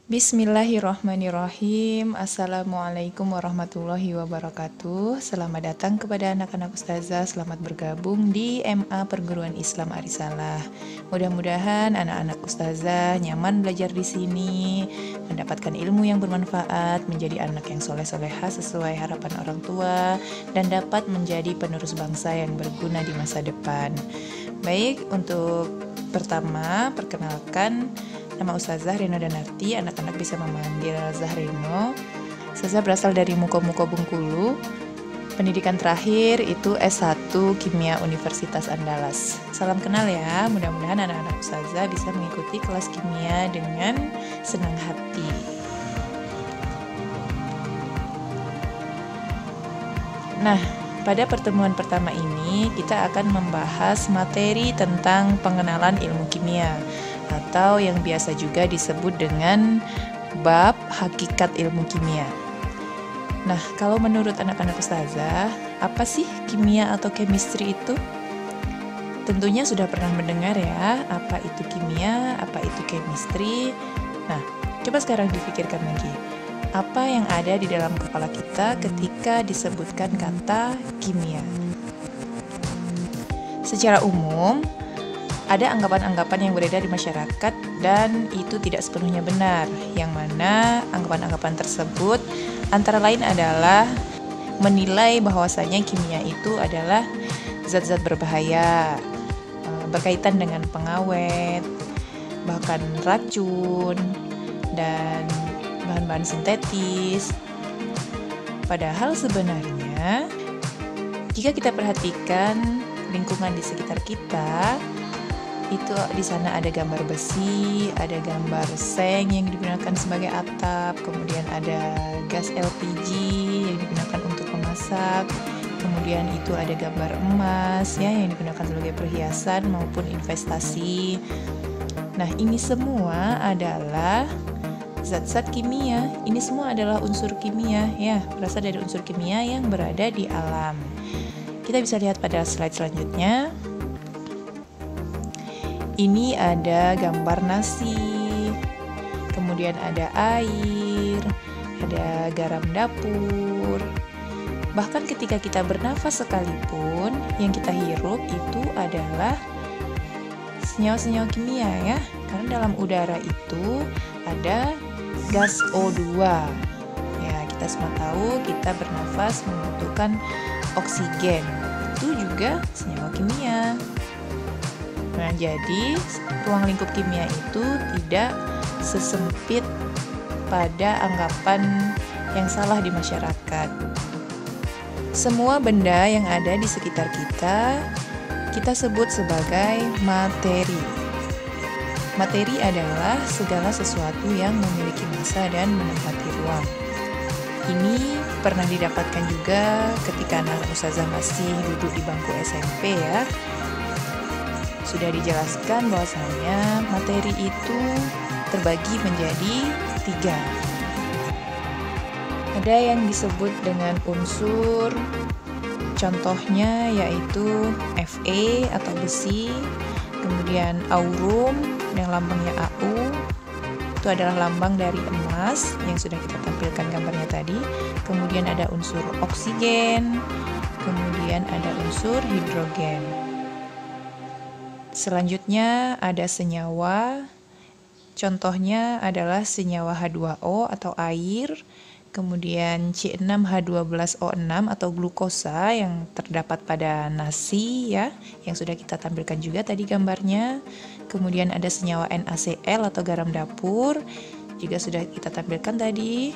Bismillahirrahmanirrahim. Assalamualaikum warahmatullahi wabarakatuh. Selamat datang kepada anak-anak ustazah. Selamat bergabung di MA Perguruan Islam Arisalah. Mudah-mudahan anak-anak ustazah nyaman belajar di sini, mendapatkan ilmu yang bermanfaat, menjadi anak yang soleh-soleha sesuai harapan orang tua, dan dapat menjadi penerus bangsa yang berguna di masa depan. Baik, untuk pertama, perkenalkan, nama Ustazah Reno Danarti, anak-anak bisa memanggil Zahreno. Ustazah berasal dari Muko-Muko Bengkulu. Pendidikan terakhir itu S1 Kimia Universitas Andalas. Salam kenal ya, mudah-mudahan anak-anak Ustazah bisa mengikuti kelas kimia dengan senang hati. Nah, pada pertemuan pertama ini kita akan membahas materi tentang pengenalan ilmu kimia, atau yang biasa juga disebut dengan bab hakikat ilmu kimia. Nah, kalau menurut anak-anak ustazah, apa sih kimia atau chemistry itu? Tentunya sudah pernah mendengar ya, apa itu kimia, apa itu chemistry. Nah, coba sekarang dipikirkan lagi. Apa yang ada di dalam kepala kita ketika disebutkan kata kimia? Secara umum, ada anggapan-anggapan yang beredar di masyarakat dan itu tidak sepenuhnya benar, yang mana anggapan-anggapan tersebut antara lain adalah menilai bahwasanya kimia itu adalah zat-zat berbahaya, berkaitan dengan pengawet, bahkan racun, dan bahan-bahan sintetis. Padahal sebenarnya jika kita perhatikan lingkungan di sekitar kita, itu di sana ada gambar besi, ada gambar seng yang digunakan sebagai atap, kemudian ada gas LPG yang digunakan untuk memasak, kemudian itu ada gambar emas ya yang digunakan sebagai perhiasan maupun investasi. Nah, ini semua adalah zat-zat kimia. Ini semua adalah unsur kimia ya, berasal dari unsur kimia yang berada di alam. Kita bisa lihat pada slide selanjutnya. Ini ada gambar nasi, kemudian ada air, ada garam dapur. Bahkan ketika kita bernafas sekalipun, yang kita hirup itu adalah senyawa-senyawa kimia ya. Karena dalam udara itu ada gas O2. Ya, kita semua tahu kita bernafas membutuhkan oksigen. Itu juga senyawa kimia. Nah, jadi ruang lingkup kimia itu tidak sesempit pada anggapan yang salah di masyarakat. Semua benda yang ada di sekitar kita, kita sebut sebagai materi. Materi adalah segala sesuatu yang memiliki massa dan menempati ruang. Ini pernah didapatkan juga ketika anak ustazah masih duduk di bangku SMP ya. Sudah dijelaskan bahwasanya materi itu terbagi menjadi 3. Ada yang disebut dengan unsur, contohnya yaitu Fe atau besi, kemudian aurum yang lambangnya Au, itu adalah lambang dari emas yang sudah kita tampilkan gambarnya tadi. Kemudian ada unsur oksigen, kemudian ada unsur hidrogen. Selanjutnya ada senyawa, contohnya adalah senyawa H2O atau air, kemudian C6H12O6 atau glukosa yang terdapat pada nasi ya, yang sudah kita tampilkan juga tadi gambarnya. Kemudian ada senyawa NaCl atau garam dapur, juga sudah kita tampilkan tadi.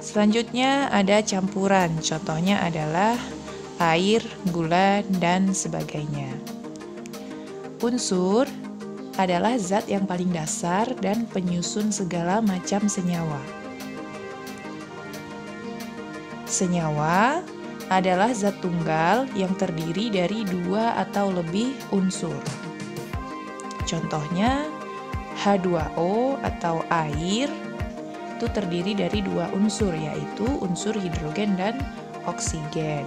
Selanjutnya ada campuran, contohnya adalah air, gula, dan sebagainya. Unsur adalah zat yang paling dasar dan penyusun segala macam senyawa. Senyawa adalah zat tunggal yang terdiri dari 2 atau lebih unsur. Contohnya H2O atau air itu terdiri dari 2 unsur, yaitu unsur hidrogen dan oksigen.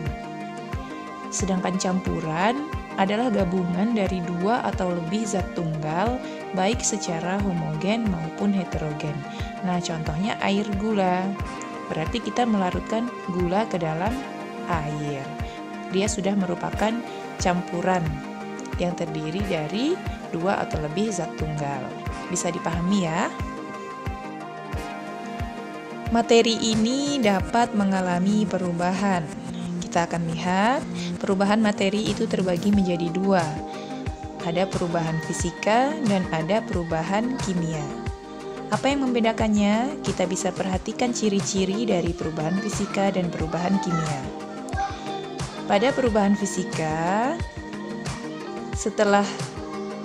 Sedangkan campuran adalah gabungan dari 2 atau lebih zat tunggal baik secara homogen maupun heterogen. Nah, contohnya air gula. Berarti kita melarutkan gula ke dalam air. Dia sudah merupakan campuran yang terdiri dari dua atau lebih zat tunggal. Bisa dipahami ya? Materi ini dapat mengalami perubahan. Kita akan lihat perubahan materi itu terbagi menjadi dua. Ada perubahan fisika dan ada perubahan kimia. Apa yang membedakannya? Kita bisa perhatikan ciri-ciri dari perubahan fisika dan perubahan kimia. Pada perubahan fisika, setelah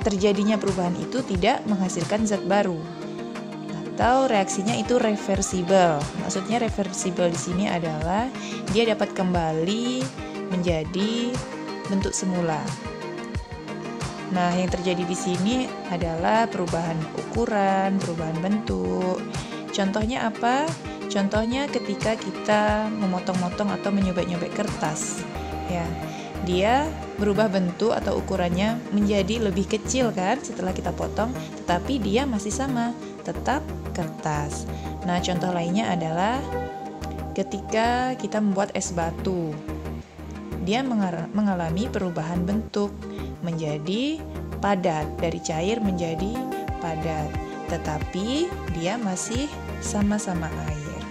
terjadinya perubahan itu tidak menghasilkan zat baru, atau reaksinya itu reversibel. Maksudnya reversibel di sini adalah dia dapat kembali menjadi bentuk semula. Nah, yang terjadi di sini adalah perubahan ukuran, perubahan bentuk. Contohnya apa? Contohnya ketika kita memotong-motong atau menyobek-nyobek kertas, ya. Dia berubah bentuk atau ukurannya menjadi lebih kecil kan setelah kita potong, tetapi dia masih sama, tetap kertas. Nah, contoh lainnya adalah ketika kita membuat es batu. Dia mengalami perubahan bentuk menjadi padat, dari cair menjadi padat, tetapi dia masih sama-sama air.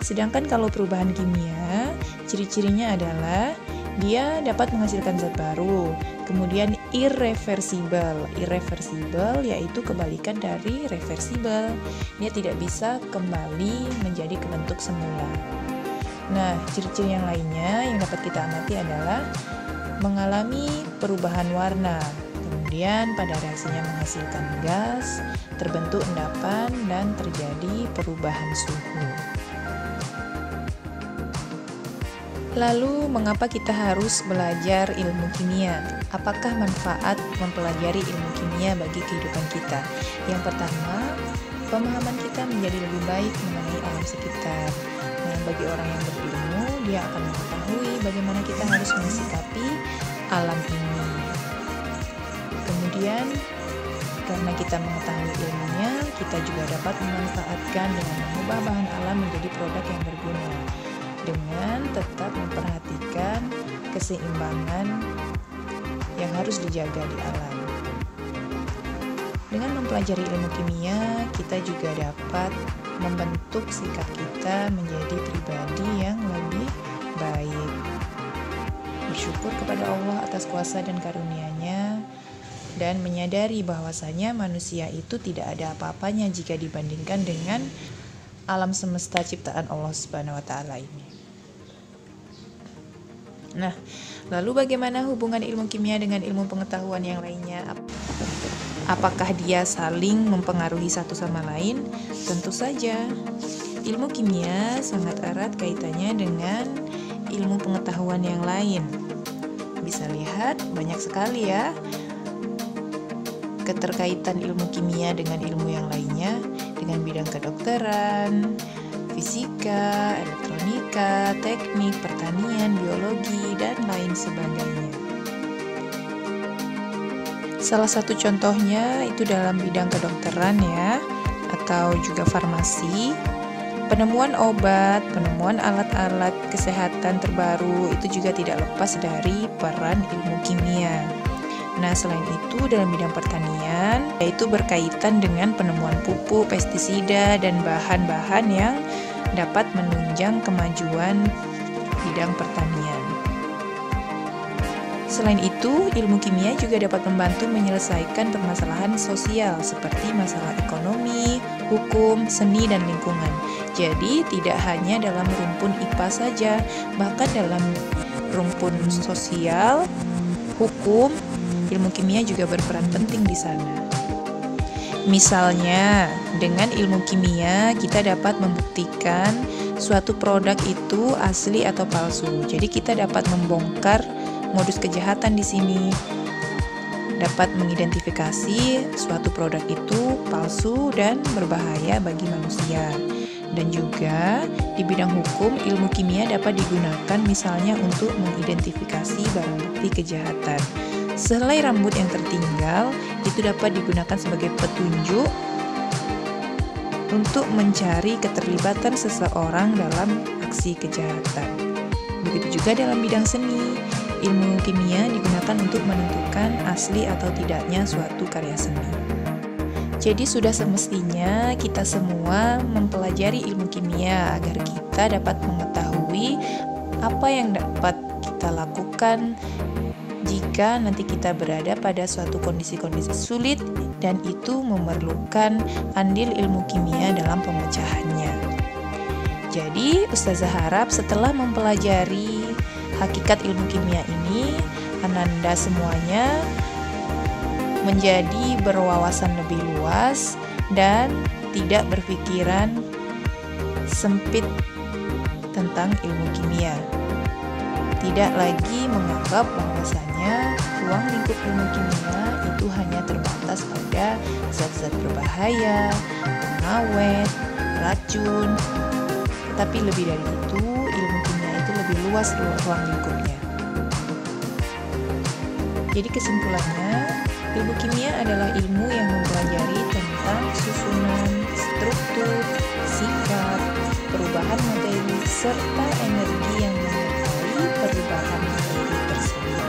Sedangkan kalau perubahan kimia, ciri-cirinya adalah dia dapat menghasilkan zat baru, kemudian irreversibel. Irreversibel yaitu kebalikan dari reversibel. Dia tidak bisa kembali menjadi ke bentuk semula. Nah, ciri-ciri yang lainnya yang dapat kita amati adalah mengalami perubahan warna. Kemudian pada reaksinya menghasilkan gas, terbentuk endapan, dan terjadi perubahan suhu. Lalu, mengapa kita harus belajar ilmu kimia? Apakah manfaat mempelajari ilmu kimia bagi kehidupan kita? Yang pertama, pemahaman kita menjadi lebih baik mengenai alam sekitar. Nah, bagi orang yang berilmu, dia akan mengetahui bagaimana kita harus mensikapi alam ini. Kemudian, karena kita mengetahui ilmunya, kita juga dapat memanfaatkan dengan mengubah bahan alam menjadi produk yang berguna, dengan tetap memperhatikan keseimbangan yang harus dijaga di alam. Dengan mempelajari ilmu kimia, kita juga dapat membentuk sikap kita menjadi pribadi yang lebih baik. Bersyukur kepada Allah atas kuasa dan karunia-Nya, dan menyadari bahwasanya manusia itu tidak ada apa-apanya jika dibandingkan dengan alam semesta ciptaan Allah Subhanahu wa taala ini. Nah, lalu bagaimana hubungan ilmu kimia dengan ilmu pengetahuan yang lainnya? Apakah dia saling mempengaruhi satu sama lain? Tentu saja. Ilmu kimia sangat erat kaitannya dengan ilmu pengetahuan yang lain. Bisa lihat banyak sekali ya keterkaitan ilmu kimia dengan ilmu yang lainnya, dengan bidang kedokteran, fisika, elektronika, teknik, pertanian, biologi, dan lain sebagainya. Salah satu contohnya itu dalam bidang kedokteran ya, atau juga farmasi. Penemuan obat, penemuan alat-alat kesehatan terbaru itu juga tidak lepas dari peran ilmu kimia. Nah, selain itu dalam bidang pertanian, yaitu berkaitan dengan penemuan pupuk, pestisida, dan bahan-bahan yang dapat menunjang kemajuan bidang pertanian. Selain itu, ilmu kimia juga dapat membantu menyelesaikan permasalahan sosial seperti masalah ekonomi, hukum, seni, dan lingkungan. Jadi, tidak hanya dalam rumpun IPA saja, bahkan dalam rumpun sosial, hukum, ilmu kimia juga berperan penting di sana. Misalnya, dengan ilmu kimia kita dapat membuktikan suatu produk itu asli atau palsu. Jadi kita dapat membongkar modus kejahatan di sini. Dapat mengidentifikasi suatu produk itu palsu dan berbahaya bagi manusia. Dan juga di bidang hukum, ilmu kimia dapat digunakan misalnya untuk mengidentifikasi barang bukti kejahatan. Sehelai rambut yang tertinggal itu dapat digunakan sebagai petunjuk untuk mencari keterlibatan seseorang dalam aksi kejahatan. Begitu juga dalam bidang seni, ilmu kimia digunakan untuk menentukan asli atau tidaknya suatu karya seni. Jadi sudah semestinya kita semua mempelajari ilmu kimia agar kita dapat mengetahui apa yang dapat kita lakukan jika nanti kita berada pada suatu kondisi-kondisi sulit dan itu memerlukan andil ilmu kimia dalam pemecahannya. Jadi, Ustazah harap setelah mempelajari hakikat ilmu kimia ini, Ananda semuanya menjadi berwawasan lebih luas dan tidak berpikiran sempit tentang ilmu kimia. Tidak lagi menganggap bahwasanya ruang lingkup ilmu kimia itu hanya terbatas pada zat-zat berbahaya, pengawet, racun. Tapi lebih dari itu, ilmu kimia itu lebih luas ruang lingkupnya. Jadi kesimpulannya, ilmu kimia adalah ilmu yang mempelajari tentang susunan, struktur, sifat, perubahan materi, serta energi yang menyertai perubahan materi tersebut.